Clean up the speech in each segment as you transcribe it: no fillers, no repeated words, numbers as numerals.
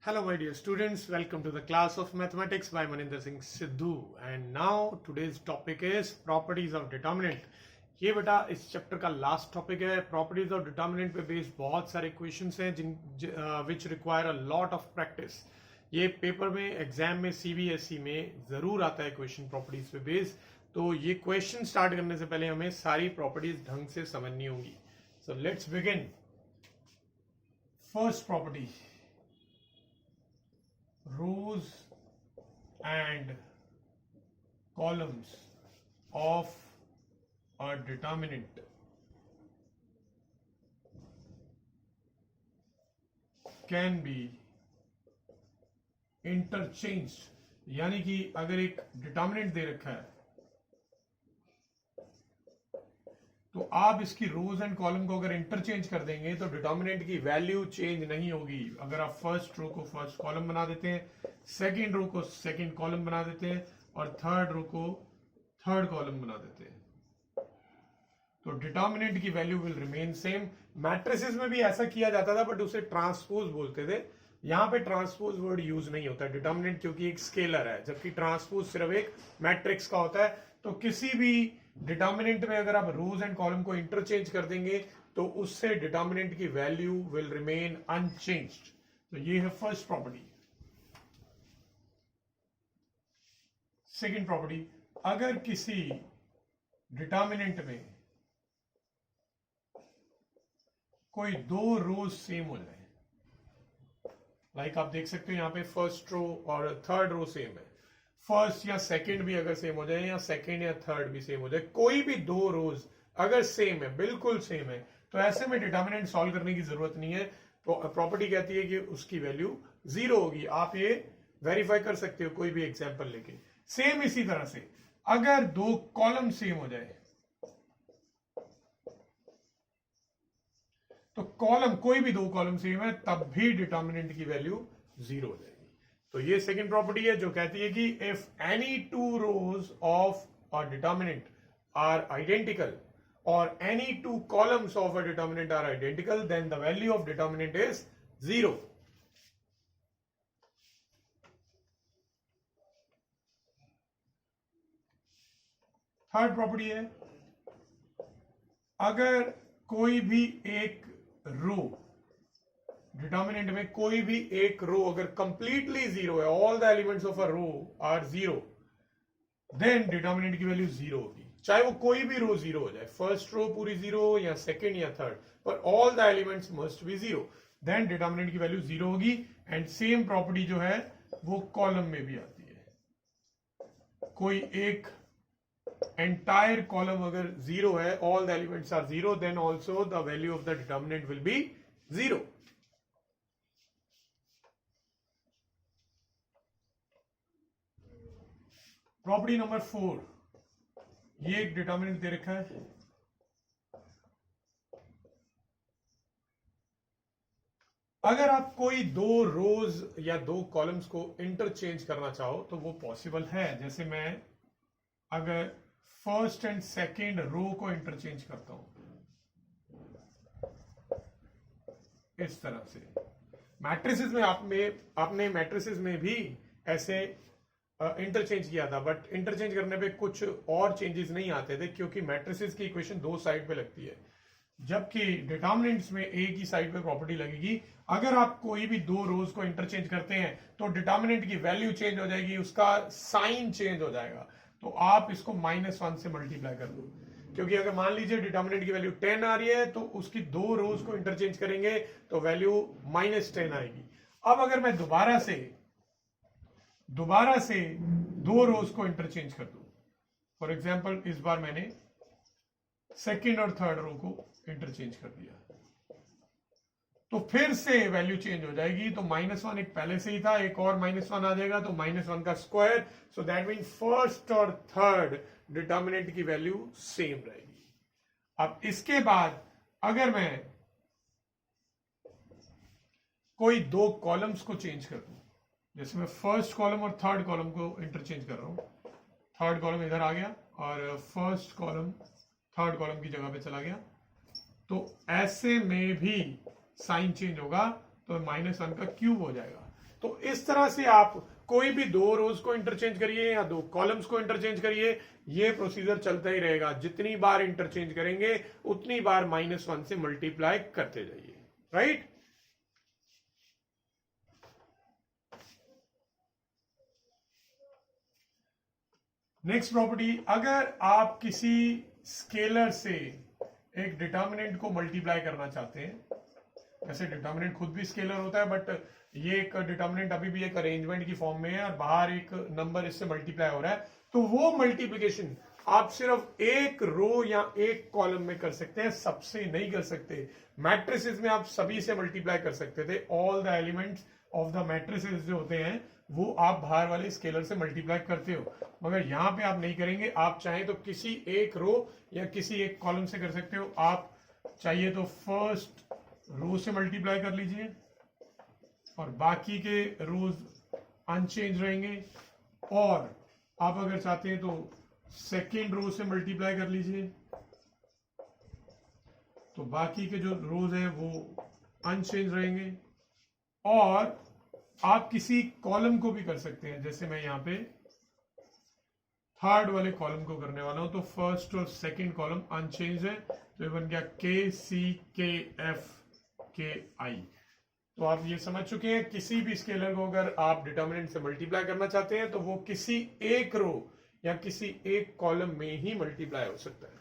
Hello my dear students, welcome to the class of mathematics by Maninder Singh Sidhu and now today's topic is properties of determinant। ये बेटा इस chapter का last topic है। Properties of determinant पे based बहुत सारे questions हैं जिन which require a lot of practice. ये पेपर में एग्जाम में सीबीएसई में जरूर आता है क्वेश्चन प्रॉपर्टीज पे बेस्ड। तो ये क्वेश्चन स्टार्ट करने से पहले हमें सारी प्रॉपर्टीज ढंग से समझनी होगी। So let's begin. First property, rows and columns of a determinant can be interchanged। यानी कि अगर एक डिटर्मिनेंट दे रखा है तो आप इसकी रोज एंड कॉलम को अगर इंटरचेंज कर देंगे तो डिटर्मिनेंट की वैल्यू चेंज नहीं होगी। अगर आप फर्स्ट रो को फर्स्ट कॉलम बना देते हैं, सेकंड रो को सेकंड कॉलम बना देते हैं और थर्ड रो को थर्ड कॉलम बना देते हैं तो डिटर्मिनेंट की value will remain same. Matrices में भी ऐसा किया जाता था बट उसे ट्रांसपोज बोलते थे। यहां पे ट्रांसपोज वर्ड यूज नहीं होता डिटर्मिनेंट, क्योंकि एक स्केलर है, जबकि ट्रांसपोज सिर्फ एक मैट्रिक्स का होता है। तो किसी भी डिटर्मिनेंट में अगर आप रोज एंड कॉलम को इंटरचेंज कर देंगे तो उससे डिटर्मिनेंट की वैल्यू विल रिमेन अनचेंज्ड। तो ये है फर्स्ट प्रॉपर्टी। सेकंड प्रॉपर्टी, अगर किसी डिटर्मिनेंट में कोई दो रोज सेम हो जाए, लाइक आप देख सकते हो यहां पे फर्स्ट रो और थर्ड रो सेम है, फर्स्ट या सेकंड भी अगर सेम हो जाए या सेकंड या थर्ड भी सेम हो जाए, कोई भी दो रोज अगर सेम है, बिल्कुल सेम है, तो ऐसे में डिटर्मिनेंट सॉल्व करने की जरूरत नहीं है। प्रॉपर्टी कहती है कि उसकी वैल्यू जीरो होगी। आप ये वेरीफाई कर सकते हो कोई भी एग्जांपल लेके। सेम इसी तरह से अगर दो कॉलम सेम हो जाए तो कॉलम, कोई भी दो कॉलम सेम है, तब भी डिटर्मिनेंट की वैल्यू जीरो हो जाएगी। तो ये सेकंड प्रॉपर्टी है जो कहती है कि if any two rows of a determinant are identical और any two columns of a determinant are identical then the value of determinant is zero. Third property है, अगर कोई भी एक रो, डिटर्मिनेंट में कोई भी एक रो अगर कंप्लीटली जीरो है, all the elements of a row are zero, then determinant की वैल्यू जीरो होगी। चाहे वो कोई भी रो जीरो हो जाए, फर्स्ट रो पूरी जीरो या सेकंड या थर्ड, पर all the elements must be zero, then determinant की वैल्यू जीरो होगी। एंड सेम प्रॉपर्टी जो है वो कॉलम में भी आती है। कोई एक एंटायर कॉलम अगर जीरो है, all the elements are zero, then also the value of the determinant will be zero. Property number 4, ये एक डिटर्मिनेंट दे रखा है, अगर आप कोई दो रोज या दो कॉलम्स को इंटरचेंज करना चाहो तो वो पॉसिबल है। जैसे मैं अगर फर्स्ट एंड सेकेंड रो को इंटरचेंज करता हूं इस तरह से, मैट्रिसेस में आपने मैट्रिसेस में भी ऐसे इंटरचेंज किया था, बट इंटरचेंज करने पे कुछ और चेंजेस नहीं आते थे क्योंकि मैट्रिसेस की इक्वेशन दो साइड पे लगती है, जबकि डिटर्मिनेंट्स में एक ही साइड पे प्रॉपर्टी लगेगी। अगर आप कोई भी दो रोज को इंटरचेंज करते हैं तो डिटर्मिनेंट की वैल्यू चेंज हो जाएगी, उसका साइन चेंज हो जाएगा। तो आप इसको -1 से मल्टीप्लाई कर दो, क्योंकि अगर मान लीजिए डिटर्मिनेंट की वैल्यू 10 आ रही है तो उसकी दो रोज को इंटरचेंज करेंगे तो वैल्यू -10 आएगी। अब अगर मैं दोबारा से दो रोज को इंटरचेंज कर दूं, फॉर एग्जांपल इस बार मैंने सेकंड और थर्ड रो को इंटरचेंज कर दिया, तो फिर से वैल्यू चेंज हो जाएगी। तो -1 एक पहले से ही था, एक और -1 आ जाएगा, तो -1 का square. So that mean first और थर्ड डिटर्मिनेंट की वैल्यू सेम रहेगी। अब इसके बाद अगर मैं कोई दो कॉलम्स को चेंज कर दूं, जैसे मैं फर्स्ट कॉलम और थर्ड कॉलम को इंटरचेंज कर रहा हूं, थर्ड कॉलम इधर आ गया और फर्स्ट कॉलम थर्ड कॉलम की जगह पे चला गया, तो ऐसे में भी साइन चेंज होगा तो -1 का क्यूब हो जाएगा। तो इस तरह से आप कोई भी दो रोज को इंटरचेंज करिए या दो कॉलम्स को इंटरचेंज करिए, ये प्रोसीजर चलता ही रहेगा। जितनी बार इंटरचेंज करेंगे उतनी बार -1 से मल्टीप्लाई करते जाइए, राइट। नेक्स्ट प्रॉपर्टी, अगर आप किसी स्केलर से एक डिटर्मिनेंट को मल्टीप्लाई करना चाहते हैं, वैसे डिटर्मिनेंट खुद भी स्केलर होता है बट ये एक डिटर्मिनेंट अभी भी एक अरेंजमेंट की फॉर्म में है और बाहर एक नंबर इससे मल्टीप्लाई हो रहा है, तो वो मल्टीप्लिकेशन आप सिर्फ एक रो या एक कॉलम में कर सकते हैं, सबसे नहीं कर सकते। मैट्रिसेस में आप सभी से मल्टीप्लाई कर सकते थे, all the elements of the matrices जो होते हैं वो आप बाहर वाले स्केलर से मल्टीप्लाई करते हो, मगर यहां पे आप नहीं करेंगे। आप चाहें तो किसी एक रो या किसी एक कॉलम से कर सकते हो। आप चाहिए तो फर्स्ट रो से मल्टीप्लाई कर लीजिए और बाकी के रोज अनचेंज रहेंगे, और आप अगर चाहते हैं तो सेकेंड रो से मल्टीप्लाई कर लीजिए, तो बाकी के जो रोज हैं वो अनचेंज रहेंगे। और आप किसी कॉलम को भी कर सकते हैं, जैसे मैं यहां पे थर्ड वाले कॉलम को करने वाला हूं, तो फर्स्ट और सेकंड कॉलम अनचेंज है, तो ये बन गया KCKFKI। तो आप ये समझ चुके हैं, किसी भी स्केलर को अगर आप डिटर्मिनेंट से मल्टीप्लाई करना चाहते हैं तो वो किसी एक रो या किसी एक कॉलम में ही मल्टीप्लाई हो सकता है।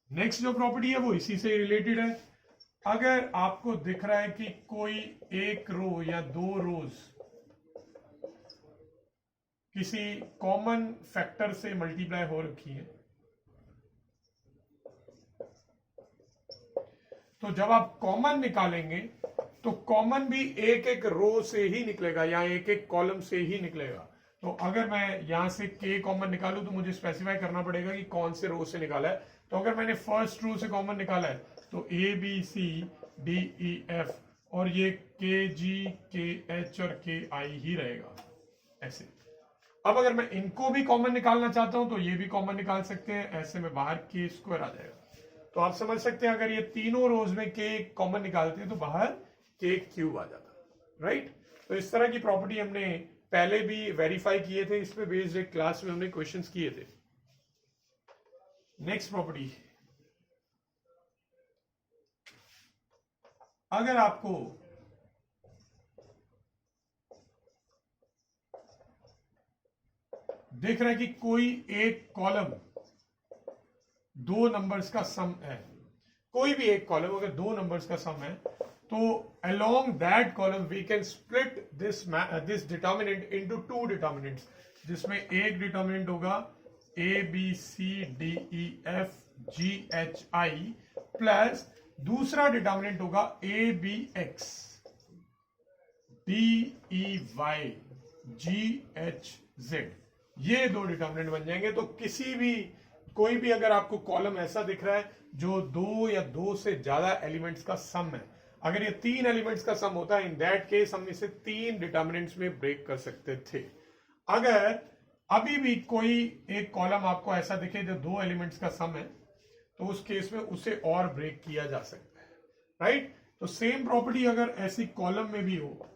नेक्स्ट जो प्रॉपर्टी है वो इसी से रिलेटेड है। अगर आपको दिख रहा है कि कोई एक रो या दो रोज किसी कॉमन फैक्टर से मल्टीप्लाई हो रखी है, तो जब आप कॉमन निकालेंगे तो कॉमन भी एक एक रो से ही निकलेगा या एक एक कॉलम से ही निकलेगा। तो अगर मैं यहां से K कॉमन निकालूं तो मुझे स्पेसिफाई करना पड़ेगा कि कौन से रो से निकाला है। तो अगर मैंने फर्स्ट रो से कॉमन निकाला है तो ABCDEF और ये KGKH और KI ही रहेगा ऐसे। अब अगर मैं इनको भी कॉमन निकालना चाहता हूं तो ये भी कॉमन निकाल सकते हैं, ऐसे में बाहर K² आ जाएगा। तो आप समझ सकते हैं अगर ये तीनों रोज में K कॉमन निकालते हैं तो बाहर K³ आ जाता, राइट। तो इस तरह की प्रॉपर्टी हमने पहले भी वेरीफाई किए थे, इस पे बेस्ड एक क्लास में हमने क्वेश्चंस किए थे। नेक्स्ट प्रॉपर्टी, अगर आपको देख रहा है कि कोई एक कॉलम दो नंबर्स का सम है, कोई भी एक कॉलम अगर दो नंबर्स का सम है, तो along that column we can split this determinant into two determinants, जिसमें एक डिटर्मिनेंट होगा ABCDEFGHI प्लस दूसरा डिटर्मिनेंट होगा ABXDEYGHZ। ये दो डिटर्मिनेंट बन जाएंगे। तो किसी भी कोई भी अगर आपको कॉलम ऐसा दिख रहा है जो दो या दो से ज्यादा एलिमेंट्स का सम है, अगर ये तीन एलिमेंट्स का सम होता है, इन दैट केस हम इसे तीन डिटर्मिनेंट्स में ब्रेक कर सकते थे। अगर अभी भी कोई एक कॉलम आपको ऐसा दिखे जो दो एलिमेंट्स का सम है, तो उस केस में उसे और ब्रेक किया जा सकता है, राइट। तो सेम प्रॉपर्टी अगर ऐसी कॉलम में भी हो,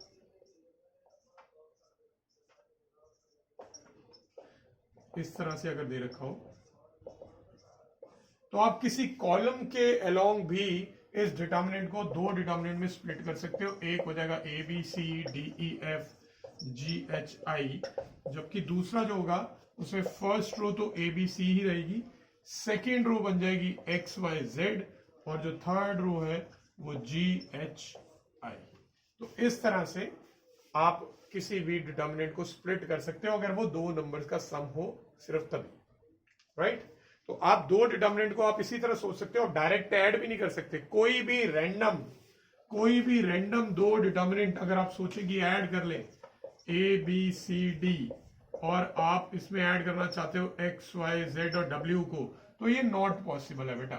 इस तरह से अगर दे रखा हो, तो आप किसी कॉलम के अलोंग भी इस डिटर्मिनेंट को दो डिटर्मिनेंट में स्प्लिट कर सकते हो। एक हो जाएगा ABCDEFGHI, जबकि दूसरा जो होगा उसमें फर्स्ट रो तो ABC ही रहेगी, सेकेंड रो बन जाएगी XYZ और जो थर्ड रो है वो GHI। तो इस तरह से आप किसी भी डिटर्मिनेंट को स्प्लिट कर सकते हो अगर वो दो नंबर्स का सम हो, सिर्फ तभी, राइट। तो आप दो डिटर्मिनेंट को आप इसी तरह सोच सकते हो, डायरेक्ट ऐड भी नहीं कर सकते। कोई भी रैंडम दो डिटर्मिनेंट अगर आप सोचें कि ऐड कर लें ABCD और आप इसमें ऐड करना चाहते हो XYZ और W को, तो ये नॉट पॉसिबल है बेटा,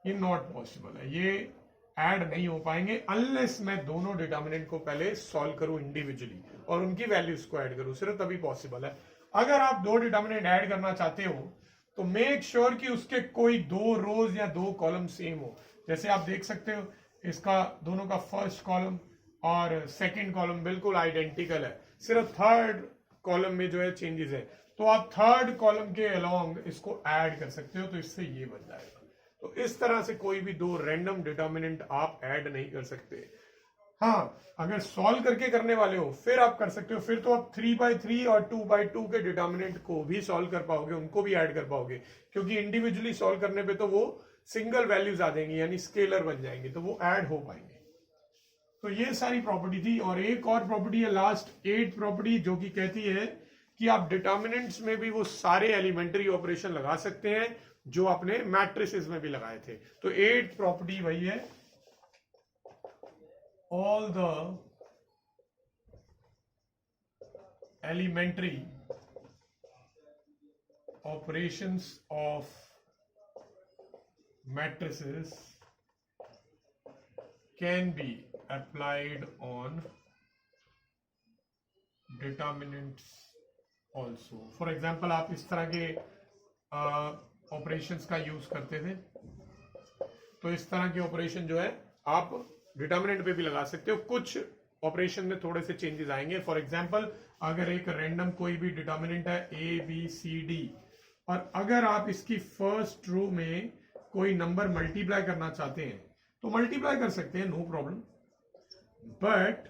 ये नॉट पॉसिबल है, ये ऐड नहीं हो पाएंगे अनलेस मैं दोनों डिटर्मिनेंट को पहले सॉल्व करूं इंडिविजुअली और उनकी वैल्यूज को ऐड करूं, सिर्फ तभी पॉसिबल है। अगर आप दो डिटर्मिनेंट ऐड करना चाहते हो तो मेक श्योर कि उसके कोई दो रोज या दो कॉलम सेम हो। जैसे आप देख सकते हो इसका दोनों का फर्स्ट कॉलम और सेकंड कॉलम बिल्कुल आइडेंटिकल है, सिर्फ थर्ड कॉलम में जो है चेंजेस है, तो आप थर्ड कॉलम के अलोंग इसको ऐड कर सकते हो, तो इससे ये बन जाएगा। तो इस तरह से कोई भी दो रैंडम डिटर्मिनेंट आप ऐड नहीं कर सकते। हाँ, अगर सॉल्व करके करने वाले हो फिर आप कर सकते हो, फिर तो आप 3/3 और 2/2 के डिटर्मिनेंट को भी सॉल्व कर पाओगे, उनको भी ऐड कर पाओगे, क्योंकि इंडिविजुअली सॉल्व करने पे तो वो सिंगल वैल्यूज आ जाएंगी, यानी स्केलर बन जाएंगे, तो वो ऐड हो पाएंगे। तो ये सारी प्रॉपर्टी थी। और एक और प्रॉपर्टी है लास्ट 8 प्रॉपर्टी, जो कि कहती है कि आप डिटर्मिनेंट्स में भी वो सारे एलिमेंट्री ऑपरेशन लगा सकते हैं जो आपने मैट्रिसेस में भी लगाए थे। तो 8 प्रॉपर्टी वही है, all the elementary operations of matrices can be applied on determinants also. For example, आप इस तरह के ऑपरेशंस का यूज करते थे, तो इस तरह के ऑपरेशन जो है आप डिटर्मिनेंट पे भी लगा सकते हो। कुछ ऑपरेशन में थोड़े से चेंजेस आएंगे। फॉर एग्जांपल, अगर एक रैंडम कोई भी डिटर्मिनेंट है A B C D, और अगर आप इसकी फर्स्ट रो में कोई नंबर मल्टीप्लाई करना चाहते हैं तो मल्टीप्लाई कर सकते हैं, नो प्रॉब्लम। बट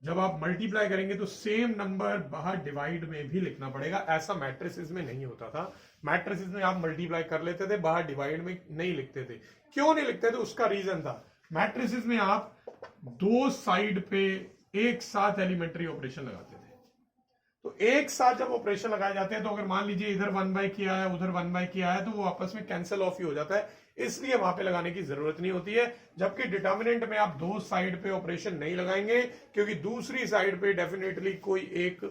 जब आप मल्टीप्लाई करेंगे तो सेम नंबर बाहर डिवाइड में भी लिखना पड़ेगा। ऐसा मैट्रिसेस में नहीं होता था। मैट्रिसेस में आप मल्टीप्लाई कर लेते थे, बाहर डिवाइड में नहीं लिखते थे। क्यों नहीं लिखते थे? उसका रीजन था, मैट्रिसेस में आप दो साइड पे एक साथ एलिमेंट्री ऑपरेशन लगाते थे। तो एक साथ जब ऑपरेशन लगाए जाते हैं तो अगर मान लीजिए इधर 1/k किया है, उधर 1/k किया है, तो वो आपस में कैंसिल ऑफ ही हो जाता है, इसलिए वहां पे लगाने की जरूरत नहीं होती है। जबकि डिटर्मिनेंट में आप दो साइड पे ऑपरेशन नहीं लगाएंगे, क्योंकि दूसरी साइड पे डेफिनेटली कोई एक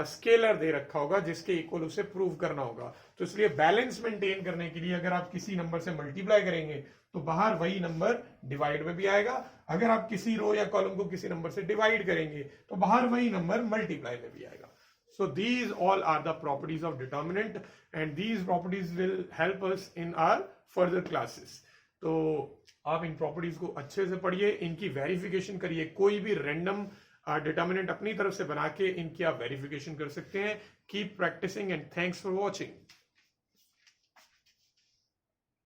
स्केलर दे रखा होगा जिसके इक्वल उसे प्रूव करना होगा। तो इसलिए बैलेंस मेंटेन करने के लिए अगर आप किसी नंबर से मल्टीप्लाई करेंगे तो बाहर वही नंबर डिवाइड में भी आएगा। अगर आप किसी रो या कॉलम को किसी नंबर से डिवाइड करेंगे तो बाहर वही नंबर मल्टीप्लाई में भी आएगा। So these all are the properties of determinant, and these properties will help us in our further classes. तो आप इन प्रॉपर्टीज को अच्छे से पढ़िए, इनकी वेरिफिकेशन करिए। कोई भी रैंडम डिटर्मिनेंट अपनी तरफ से बना के इनकी आप वेरिफिकेशन कर सकते हैं। Keep practicing and thanks for watching.